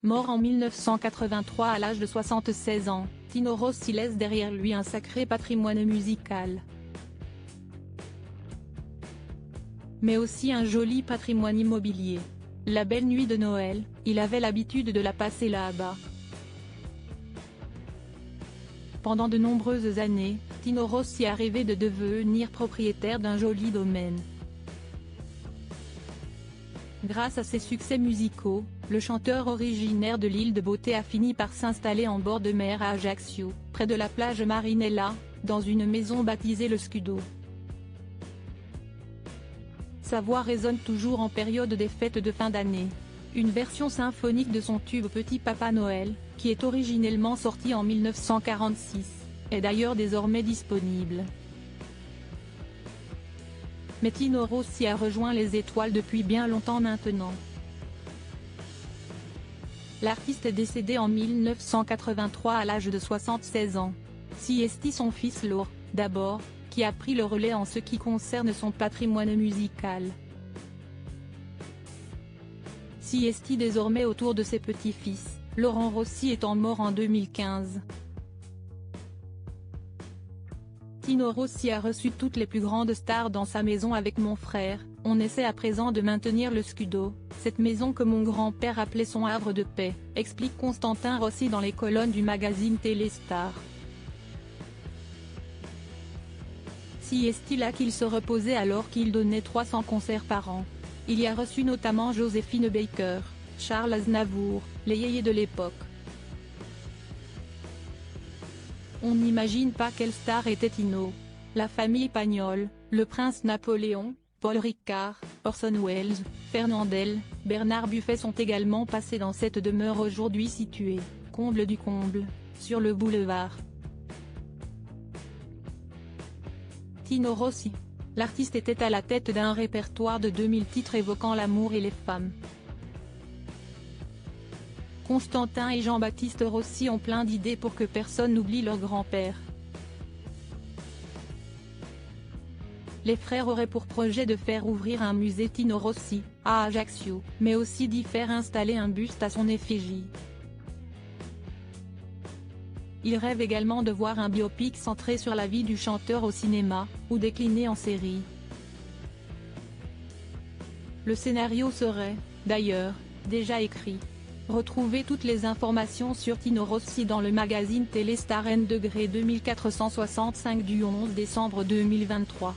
Mort en 1983 à l'âge de 76 ans, Tino Rossi laisse derrière lui un sacré patrimoine musical. Mais aussi un joli patrimoine immobilier. La belle nuit de Noël, il avait l'habitude de la passer là-bas. Pendant de nombreuses années, Tino Rossi a rêvé de devenir propriétaire d'un joli domaine. Grâce à ses succès musicaux, le chanteur originaire de l'île de Beauté a fini par s'installer en bord de mer à Ajaccio, près de la plage Marinella, dans une maison baptisée le Scudo. Sa voix résonne toujours en période des fêtes de fin d'année. Une version symphonique de son tube Petit Papa Noël, qui est originellement sorti en 1946, est d'ailleurs désormais disponible. Mais Tino Rossi a rejoint les étoiles depuis bien longtemps maintenant. L'artiste est décédé en 1983 à l'âge de 76 ans. C'est son fils Laure, d'abord, qui a pris le relais en ce qui concerne son patrimoine musical. C'est désormais au tour de ses petits-fils, Laurent Rossi étant mort en 2015. Tino Rossi a reçu toutes les plus grandes stars dans sa maison avec mon frère. On essaie à présent de maintenir le Scudo, cette maison que mon grand-père appelait son havre de paix, explique Constantin Rossi dans les colonnes du magazine Téléstar. C'est là qu'il se reposait alors qu'il donnait 300 concerts par an. Il y a reçu notamment Joséphine Baker, Charles Aznavour, les yéyés de l'époque. On n'imagine pas quelle star était Tino. La famille Pagnol, le prince Napoléon, Paul Ricard, Orson Welles, Fernandel, Bernard Buffet sont également passés dans cette demeure aujourd'hui située, comble du comble, sur le boulevard. Tino Rossi. L'artiste était à la tête d'un répertoire de 2000 titres évoquant l'amour et les femmes. Constantin et Jean-Baptiste Rossi ont plein d'idées pour que personne n'oublie leur grand-père. Les frères auraient pour projet de faire ouvrir un musée Tino Rossi, à Ajaccio, mais aussi d'y faire installer un buste à son effigie. Ils rêvent également de voir un biopic centré sur la vie du chanteur au cinéma, ou décliné en série. Le scénario serait, d'ailleurs, déjà écrit. Retrouvez toutes les informations sur Tino Rossi dans le magazine Téléstar N°2465 du 11 décembre 2023.